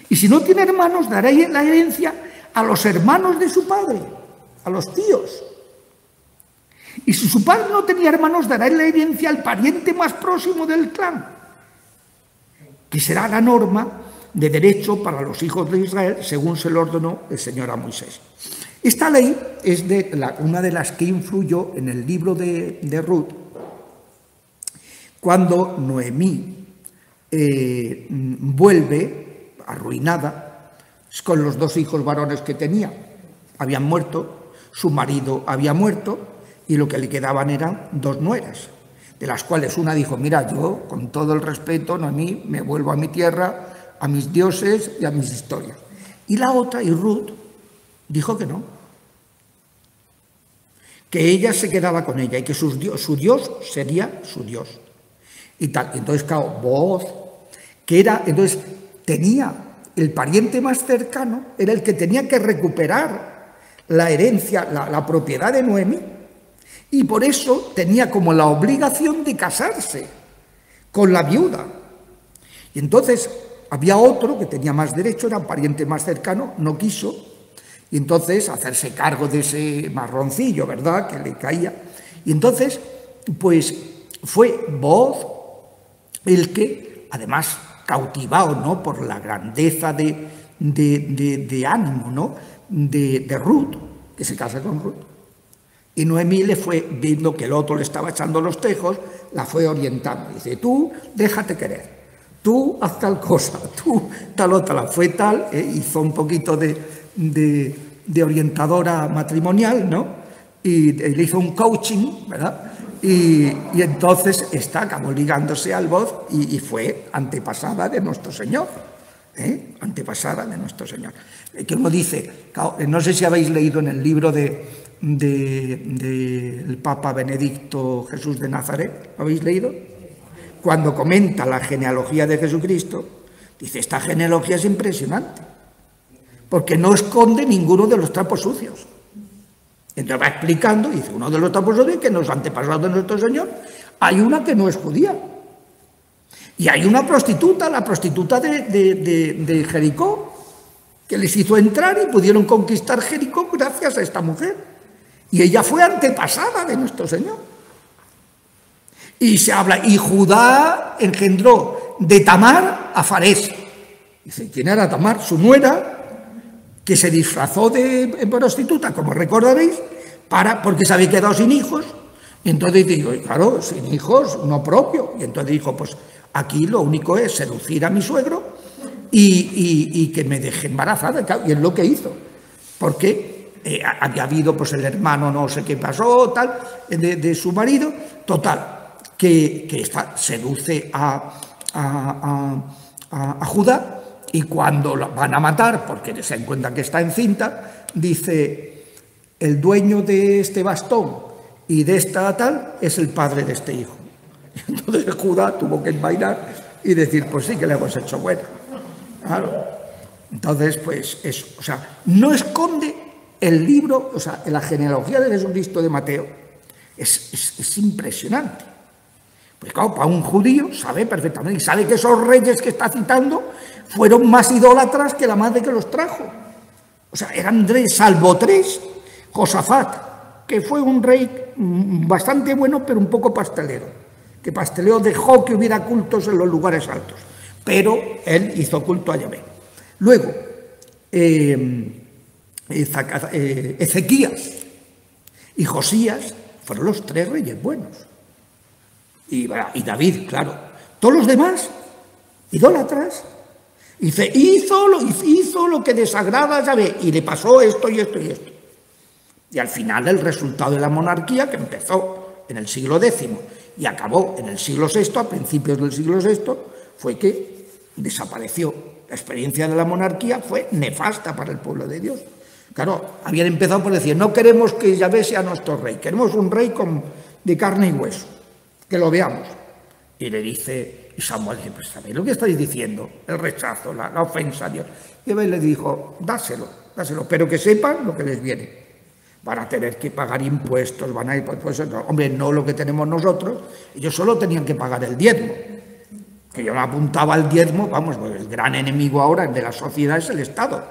Y si no tiene hermanos, daréis la herencia a los hermanos de su padre, a los tíos. Y si su padre no tenía hermanos, dará la herencia al pariente más próximo del clan, que será la norma de derecho para los hijos de Israel, según se lo ordenó el Señor a Moisés. Esta ley es una de las que influyó en el libro de Ruth, cuando Noemí vuelve arruinada con los 2 hijos varones que tenía. Habían muerto, su marido había muerto, y lo que le quedaban eran 2 nueras, de las cuales una dijo: mira, yo, con todo el respeto, Noemí, me vuelvo a mi tierra, a mis dioses y a mis historias. Y la otra, y Ruth, dijo que no, que ella se quedaba con ella y que su Dios sería su Dios. Y tal. Entonces, claro, Booz, que era, entonces tenía el pariente más cercano, era el que tenía que recuperar la herencia, la propiedad de Noemí. Y por eso tenía como la obligación de casarse con la viuda. Y entonces había otro que tenía más derecho, era un pariente más cercano, no quiso, y entonces hacerse cargo de ese marroncillo, ¿verdad?, que le caía. Y entonces, pues fue Booz el que, además cautivado, ¿no?, por la grandeza de ánimo, ¿no?, de Ruth, que se casa con Ruth. Y Noemí le fue, viendo que el otro le estaba echando los tejos, la fue orientando. Dice: tú déjate querer, tú haz tal cosa, tú tal otra. La fue tal, hizo un poquito de orientadora matrimonial, ¿no? Y le hizo un coaching, ¿verdad? Y entonces acabó ligándose al Booz y fue antepasada de nuestro Señor. Antepasada de nuestro Señor. Que uno dice, no sé si habéis leído en el libro del Papa Benedicto Jesús de Nazaret, ¿lo habéis leído? Cuando comenta la genealogía de Jesucristo, dice: esta genealogía es impresionante, porque no esconde ninguno de los trapos sucios. Entonces va explicando, dice: uno de los trapos sucios que nos antepasados de nuestro Señor, hay una que no es judía. Y hay una prostituta, la prostituta de Jericó, que les hizo entrar y pudieron conquistar Jericó gracias a esta mujer. Y ella fue antepasada de nuestro Señor. Y se habla, y Judá engendró de Tamar a Farés. Dice: ¿quién era Tamar? Su nuera, que se disfrazó de prostituta, como recordaréis, porque se había quedado sin hijos. Y entonces digo, claro, sin hijos, no propio. Y entonces dijo: pues aquí lo único es seducir a mi suegro y que me deje embarazada. Y es lo que hizo, porque había habido pues el hermano, no sé qué pasó, tal, de su marido, total, que seduce a Judá, y cuando la van a matar, porque se encuentran que está encinta, dice, el dueño de este bastón y de esta tal es el padre de este hijo. Y entonces Judá tuvo que envainar y decir, pues sí que le hemos hecho bueno. Claro. Entonces, pues eso, o sea, no esconde el libro, o sea, la genealogía de Jesucristo de Mateo es impresionante. Pues claro, para un judío sabe perfectamente, y sabe que esos reyes que está citando fueron más idólatras que la madre que los trajo. O sea, eran reyes, salvo tres, Josafat, que fue un rey bastante bueno, pero un poco pastelero, que pasteleo dejó que hubiera cultos en los lugares altos, pero él hizo culto a Yahvé. Luego, Ezequías y Josías fueron los tres reyes buenos. Y David, claro. Todos los demás, idólatras. Dice, hizo lo que desagrada a Yahvé, y le pasó esto y esto y esto. Y al final el resultado de la monarquía, que empezó en el siglo X y acabó en el siglo VI, a principios del siglo VI, fue que desapareció. La experiencia de la monarquía fue nefasta para el pueblo de Dios. Claro, habían empezado por decir, no queremos que Yahvé sea nuestro rey, queremos un rey de carne y hueso, que lo veamos. Y le dice, y Samuel dice, pues ¿sabéis lo que estáis diciendo? El rechazo, la ofensa a Dios. Y Yahvé le dijo, dáselo, pero que sepan lo que les viene. Van a tener que pagar impuestos, van a ir, pues, hombre, no lo que tenemos nosotros, ellos solo tenían que pagar el diezmo. Que yo me apuntaba al diezmo, vamos, pues el gran enemigo ahora de la sociedad es el Estado.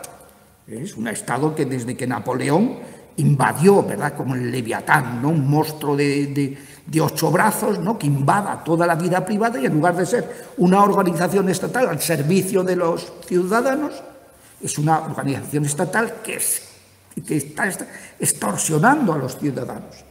Es un Estado que desde que Napoleón invadió, ¿verdad?, como el Leviatán, ¿no?, un monstruo de 8 brazos, ¿no?, que invada toda la vida privada y en lugar de ser una organización estatal al servicio de los ciudadanos, es una organización estatal que está extorsionando a los ciudadanos.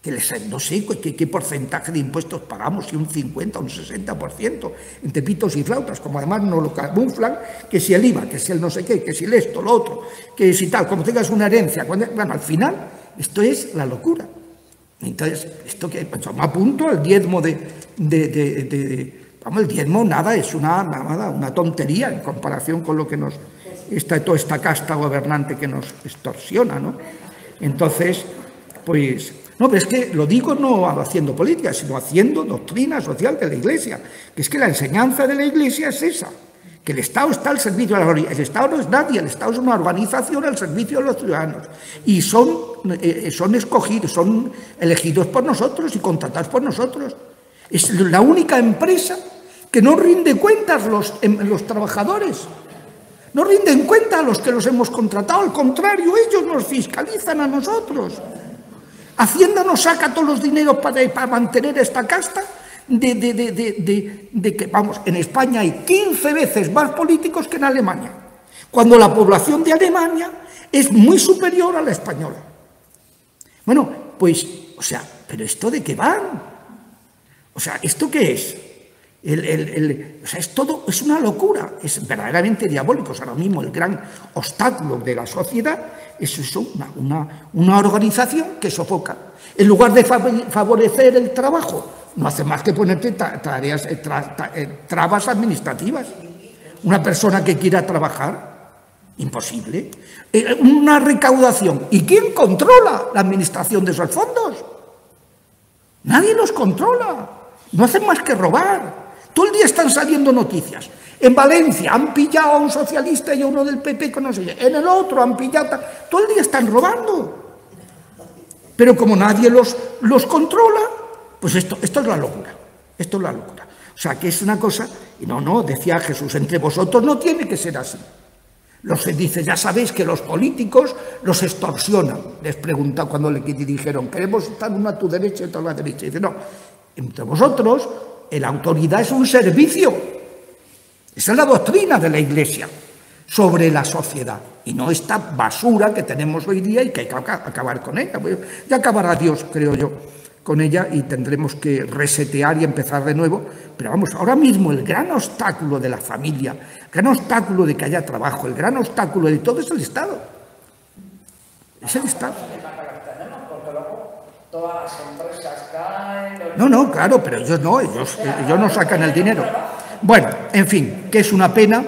Que no sé qué porcentaje de impuestos pagamos, si un 50 o un 60%, entre pitos y flautas, como además nos lo camuflan, que si el IVA, que si el no sé qué, que si el esto, lo otro, que si tal, como tengas una herencia. Bueno, al final, esto es la locura. Entonces, esto que pues, me apunto al diezmo vamos, el diezmo nada, es una tontería en comparación con lo que toda esta casta gobernante que nos extorsiona, ¿no? Entonces, pues... No, pero es que lo digo no haciendo política, sino haciendo doctrina social de la Iglesia, que es que la enseñanza de la Iglesia es esa, que el Estado está al servicio de la organización. El Estado no es nadie, el Estado es una organización al servicio de los ciudadanos, y son escogidos, son elegidos por nosotros y contratados por nosotros. Es la única empresa que no rinde cuentas los trabajadores, no rinden cuenta a los que los hemos contratado, al contrario, ellos nos fiscalizan a nosotros. Hacienda nos saca todos los dineros para mantener esta casta de que, vamos, en España hay 15 veces más políticos que en Alemania, cuando la población de Alemania es muy superior a la española. Bueno, pues, o sea, ¿pero esto de qué van? O sea, ¿esto qué es? O sea, es una locura, es verdaderamente diabólico. O sea, ahora mismo el gran obstáculo de la sociedad es eso, una organización que sofoca. En lugar de favorecer el trabajo, no hace más que ponerte trabas administrativas. Una persona que quiera trabajar, imposible. Una recaudación. ¿Y quién controla la administración de esos fondos? Nadie los controla. No hacen más que robar. Todo el día están saliendo noticias. En Valencia han pillado a un socialista y a uno del PP, no sé, en el otro han pillado... Todo el día están robando. Pero como nadie los controla, pues esto es la locura. Esto es la locura. O sea, que es una cosa... Y no, decía Jesús, entre vosotros no tiene que ser así. Dice, ya sabéis que los políticos los extorsionan. Les pregunta cuando le dijeron, queremos estar uno a tu derecha y otro a la derecha. Y dice, no, entre vosotros... La autoridad es un servicio. Esa es la doctrina de la Iglesia sobre la sociedad. Y no esta basura que tenemos hoy día y que hay que acabar con ella. Ya acabará Dios, creo yo, con ella y tendremos que resetear y empezar de nuevo. Pero vamos, ahora mismo el gran obstáculo de la familia, el gran obstáculo de que haya trabajo, el gran obstáculo de todo es el Estado. Es el Estado. Todas las empresas caen... No, claro, pero ellos no sacan el dinero. Bueno, en fin, que es una pena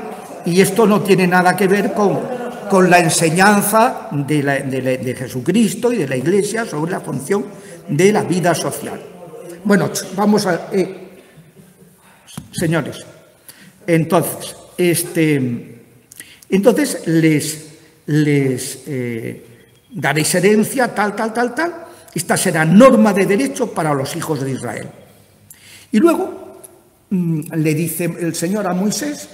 Y esto no tiene nada que ver con la enseñanza de Jesucristo y de la Iglesia sobre la función de la vida social. Bueno, vamos a... señores, entonces les daréis herencia, tal. Esta será norma de derecho para los hijos de Israel. Y luego le dice el Señor a Moisés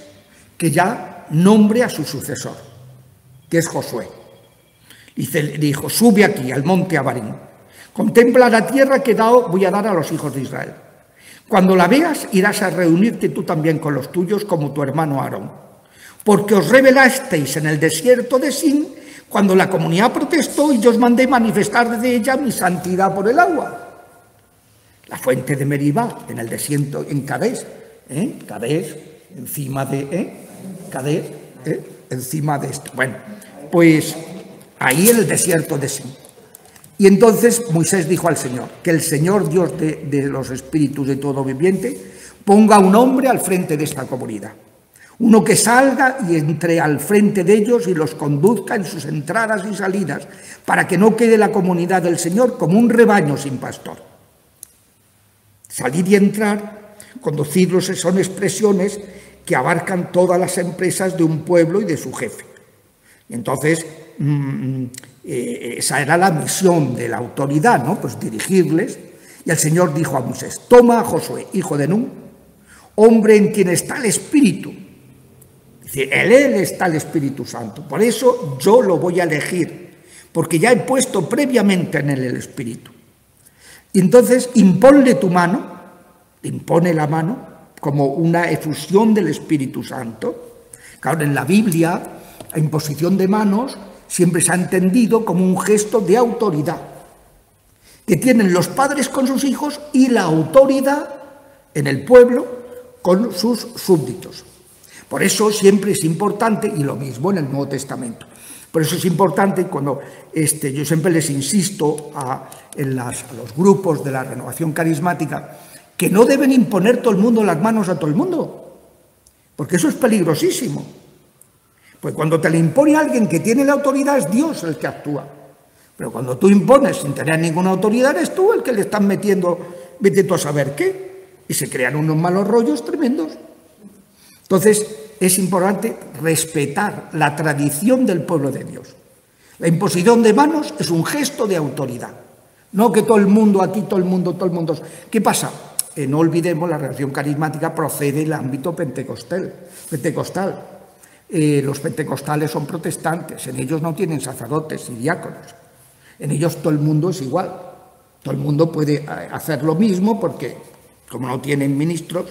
que ya nombre a su sucesor, que es Josué. Le dijo, sube aquí al monte Abarim, contempla la tierra que voy a dar a los hijos de Israel. Cuando la veas, irás a reunirte tú también con los tuyos, como tu hermano Aarón. Porque os rebelasteis en el desierto de Sin, cuando la comunidad protestó y yo os mandé manifestar de ella mi santidad por el agua. La fuente de Meribá, en el desierto, en Cadés, encima de esto. Bueno, pues ahí en el desierto de Sin. Y entonces Moisés dijo al Señor, que el Señor Dios de los espíritus de todo viviente ponga un hombre al frente de esta comunidad. Uno que salga y entre al frente de ellos y los conduzca en sus entradas y salidas, para que no quede la comunidad del Señor como un rebaño sin pastor. Salir y entrar, conducirlos son expresiones que abarcan todas las empresas de un pueblo y de su jefe. Y entonces, esa era la misión de la autoridad, ¿no? Pues dirigirles. Y el Señor dijo a Moisés, toma a Josué, hijo de Nun, hombre en quien está el Espíritu. Dice, en él está el Espíritu Santo. Por eso yo lo voy a elegir, porque ya he puesto previamente en él el Espíritu. Y entonces imponle tu mano, impone la mano, como una efusión del Espíritu Santo. Claro, en la Biblia, la imposición de manos siempre se ha entendido como un gesto de autoridad que tienen los padres con sus hijos y la autoridad en el pueblo con sus súbditos. Por eso siempre es importante, y lo mismo en el Nuevo Testamento, por eso es importante cuando yo siempre les insisto a los grupos de la renovación carismática que no deben imponer todo el mundo las manos a todo el mundo, porque eso es peligrosísimo. Pues cuando te le impone a alguien que tiene la autoridad es Dios el que actúa. Pero cuando tú impones sin tener ninguna autoridad eres tú el que le están metiendo, vete tú a saber qué, y se crean unos malos rollos tremendos. Entonces es importante respetar la tradición del pueblo de Dios. La imposición de manos es un gesto de autoridad. No que todo el mundo aquí, todo el mundo. ¿Qué pasa? No olvidemos, la renovación carismática procede del ámbito pentecostal. Los pentecostales son protestantes, en ellos no tienen sacerdotes y diáconos. En ellos todo el mundo es igual. Todo el mundo puede hacer lo mismo porque, como no tienen ministros,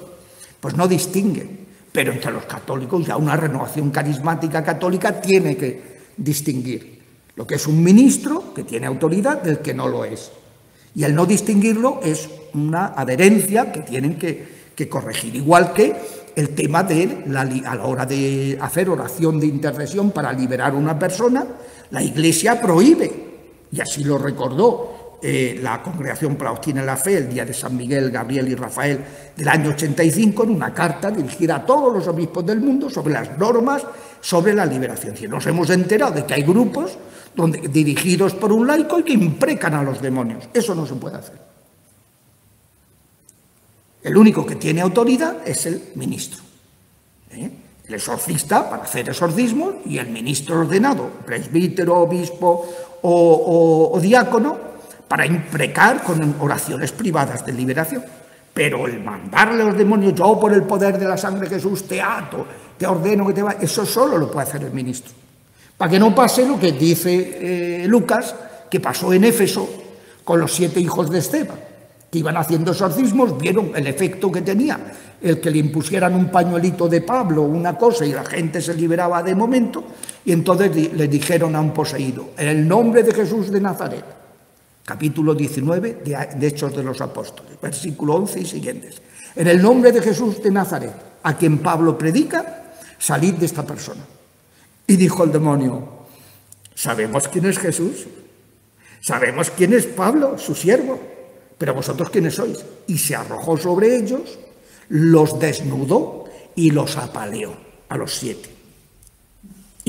pues no distinguen. Pero entre los católicos ya una renovación carismática católica tiene que distinguir lo que es un ministro, que tiene autoridad, del que no lo es. Y el no distinguirlo es una adherencia que tienen que corregir. Igual que el tema de a la hora de hacer oración de intercesión para liberar a una persona, la Iglesia prohíbe, y así lo recordó la Congregación para la Doctrina de la Fe el día de San Miguel, Gabriel y Rafael del año 85, en una carta dirigida a todos los obispos del mundo sobre las normas sobre la liberación. Y nos hemos enterado de que hay grupos dirigidos por un laico y que imprecan a los demonios. Eso no se puede hacer. El único que tiene autoridad es el ministro. El exorcista para hacer exorcismos y el ministro ordenado, presbítero, obispo o diácono, para imprecar con oraciones privadas de liberación. Pero el mandarle a los demonios, yo por el poder de la sangre de Jesús te ato, te ordeno que te vayas, eso solo lo puede hacer el ministro. Para que no pase lo que dice Lucas, que pasó en Éfeso con los 7 hijos de Esteban, que iban haciendo exorcismos, vieron el efecto que tenía, el que le impusieran un pañuelito de Pablo, una cosa, y la gente se liberaba de momento, y entonces le dijeron a un poseído, en el nombre de Jesús de Nazaret, capítulo 19 de Hechos de los Apóstoles, versículo 11 y siguientes. En el nombre de Jesús de Nazaret, a quien Pablo predica, salid de esta persona. Y dijo el demonio, sabemos quién es Jesús, sabemos quién es Pablo, su siervo, pero vosotros quiénes sois. Y se arrojó sobre ellos, los desnudó y los apaleó a los 7.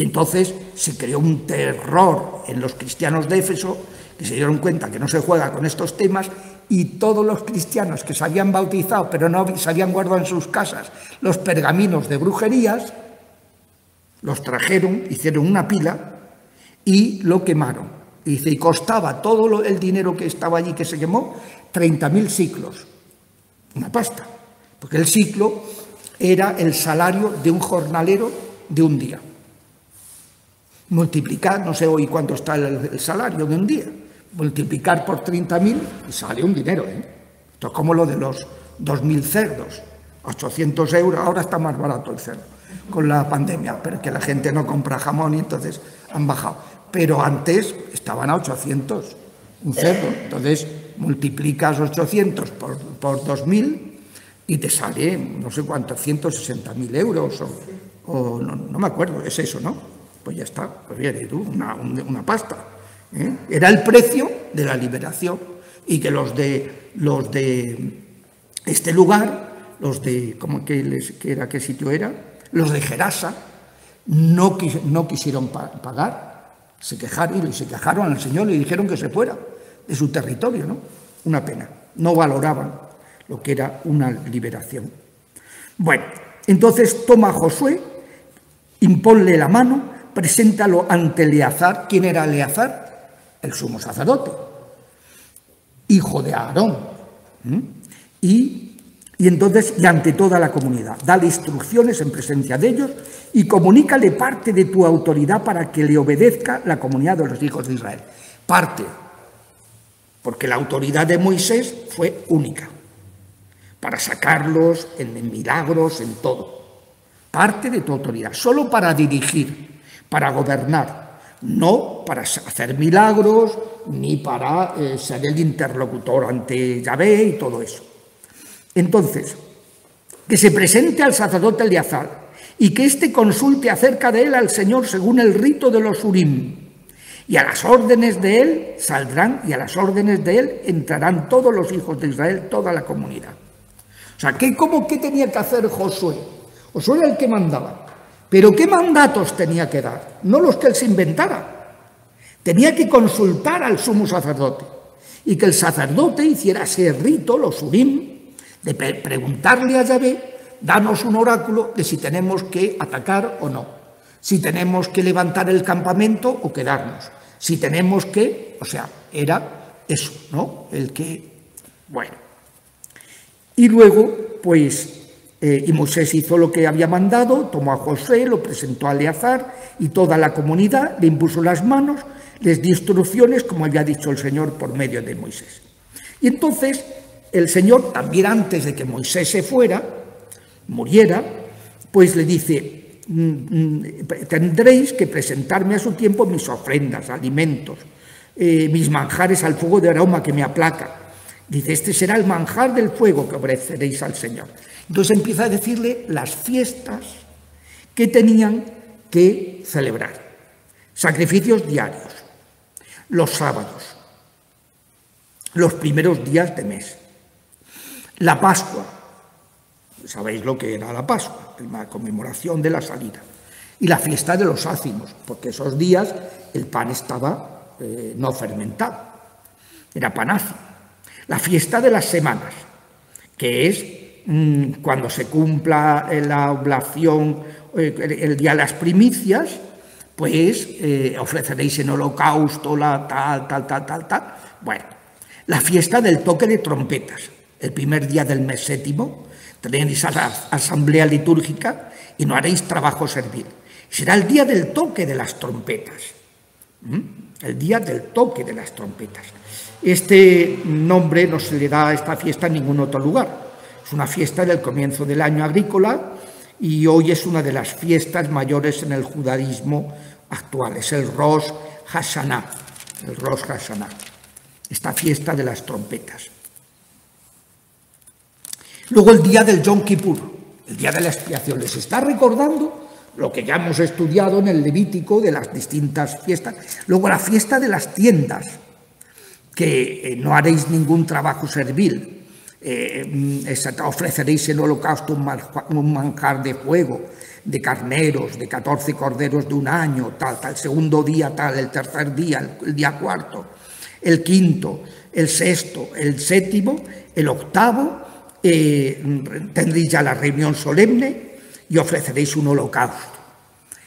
Y entonces se creó un terror en los cristianos de Éfeso, que se dieron cuenta que no se juega con estos temas, y todos los cristianos que se habían bautizado pero no se habían guardado en sus casas los pergaminos de brujerías, los trajeron, hicieron una pila y lo quemaron. Y dice, y costaba todo el dinero que estaba allí, que se quemó, 30.000 siclos, una pasta, porque el siclo era el salario de un jornalero de un día. Multiplicar, no sé hoy cuánto está el salario de un día, multiplicar por 30.000 y sale un dinero, ¿eh? Esto es como lo de los 2.000 cerdos, 800 euros, ahora está más barato el cerdo con la pandemia, pero que la gente no compra jamón y entonces han bajado. Pero antes estaban a 800 un cerdo, entonces multiplicas 800 por 2.000 y te sale no sé cuánto, 160.000 euros o no me acuerdo, es eso, ¿no? Pues ya está, pues bien, una pasta. Era el precio de la liberación, y que los de este lugar, los de, ¿qué sitio era? Los de Gerasa no quisieron pagar, se quejaron al Señor y le dijeron que se fuera de su territorio, ¿no? Una pena, no valoraban lo que era una liberación. Bueno, entonces toma a Josué, imponle la mano, preséntalo ante Eleazar. ¿Quién era Eleazar? El sumo sacerdote, hijo de Aarón. Y entonces, y ante toda la comunidad, dale instrucciones en presencia de ellos y comunícale parte de tu autoridad para que le obedezca la comunidad de los hijos de Israel. Parte, porque la autoridad de Moisés fue única, para sacarlos en milagros, en todo. Parte de tu autoridad, solo para dirigir, para gobernar, no para hacer milagros, ni para ser el interlocutor ante Yahvé y todo eso. Entonces, que se presente al sacerdote Eleazar y que éste consulte acerca de él al Señor según el rito de los Urim. Y a las órdenes de él saldrán, y a las órdenes de él entrarán todos los hijos de Israel, toda la comunidad. O sea, ¿qué tenía que hacer Josué? Josué era el que mandaba. Pero ¿qué mandatos tenía que dar? No los que él se inventara. Tenía que consultar al sumo sacerdote y que el sacerdote hiciera ese rito, los Urim, de preguntarle a Yahvé, danos un oráculo de si tenemos que atacar o no, si tenemos que levantar el campamento o quedarnos, si tenemos que, o sea, era eso, ¿no? Bueno. Y luego, pues, y Moisés hizo lo que había mandado, tomó a Josué, lo presentó a Eleazar y toda la comunidad, le impuso las manos, les dio instrucciones, como había dicho el Señor por medio de Moisés. Y entonces el Señor, también antes de que Moisés se muriera, pues le dice, tendréis que presentarme a su tiempo mis ofrendas, alimentos, mis manjares al fuego de aroma que me aplaca. Dice, este será el manjar del fuego que ofreceréis al Señor. Entonces empieza a decirle las fiestas que tenían que celebrar. Sacrificios diarios, los sábados, los primeros días de mes, la Pascua, sabéis lo que era la Pascua, la conmemoración de la salida, y la fiesta de los ácimos, porque esos días el pan estaba no fermentado, era pan ácimo. La fiesta de las semanas, que es cuando se cumpla la oblación, el día de las primicias, pues ofreceréis en holocausto, tal. Bueno, la fiesta del toque de trompetas, el primer día del mes séptimo, tenéis asamblea litúrgica y no haréis trabajo servil. Será el día del toque de las trompetas. El día del toque de las trompetas. Este nombre no se le da a esta fiesta en ningún otro lugar. Es una fiesta del comienzo del año agrícola y hoy es una de las fiestas mayores en el judaísmo actual. Es el Rosh Hashanah. El Rosh Hashanah. Esta fiesta de las trompetas. Luego el día del Yom Kippur, el día de la expiación. Les está recordando lo que ya hemos estudiado en el Levítico de las distintas fiestas. Luego la fiesta de las tiendas, que no haréis ningún trabajo servil, ofreceréis en holocausto un manjar de fuego, de carneros, de 14 corderos de un año, tal, el segundo día tal, el tercer día, el día cuarto, el quinto, el sexto, el séptimo, el octavo, tendréis ya la reunión solemne y ofreceréis un holocausto.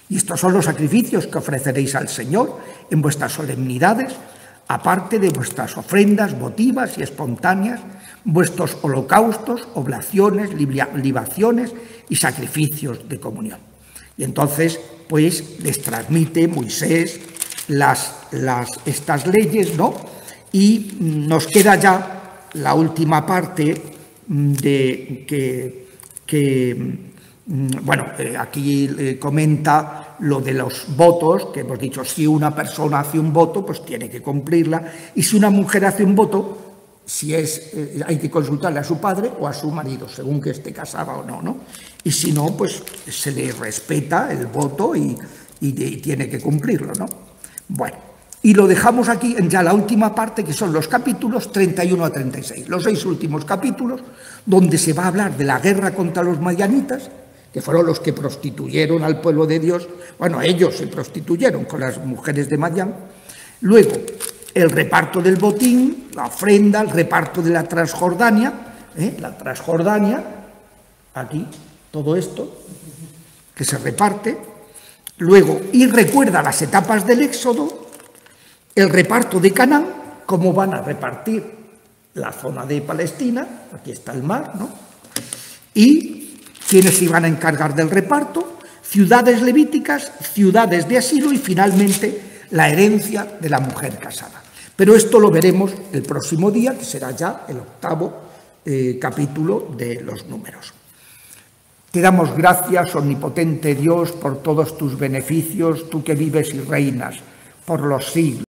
Y estos son los sacrificios que ofreceréis al Señor en vuestras solemnidades, aparte de vuestras ofrendas votivas y espontáneas, vuestros holocaustos, oblaciones, libaciones y sacrificios de comunión. Y entonces, pues, les transmite Moisés estas leyes, ¿no? Y nos queda ya la última parte bueno, aquí comenta lo de los votos, que hemos dicho, si una persona hace un voto, pues tiene que cumplirla, y si una mujer hace un voto, hay que consultarle a su padre o a su marido, según que esté casada o no, ¿no? Y si no, pues se le respeta el voto y tiene que cumplirlo, ¿no? Bueno, y lo dejamos aquí en ya la última parte, que son los capítulos 31 a 36, los 6 últimos capítulos, donde se va a hablar de la guerra contra los madianitas, que fueron los que prostituyeron al pueblo de Dios. Bueno, ellos se prostituyeron con las mujeres de Madián. Luego, el reparto del botín, la ofrenda, el reparto de la Transjordania, aquí, todo esto, que se reparte. Luego, y recuerda las etapas del Éxodo, el reparto de Canaán, cómo van a repartir la zona de Palestina, aquí está el mar, ¿no? Y quiénes iban a encargar del reparto, ciudades levíticas, ciudades de asilo y finalmente la herencia de la mujer casada. Pero esto lo veremos el próximo día, que será ya el 8º capítulo de los Números. Te damos gracias, omnipotente Dios, por todos tus beneficios, tú que vives y reinas por los siglos.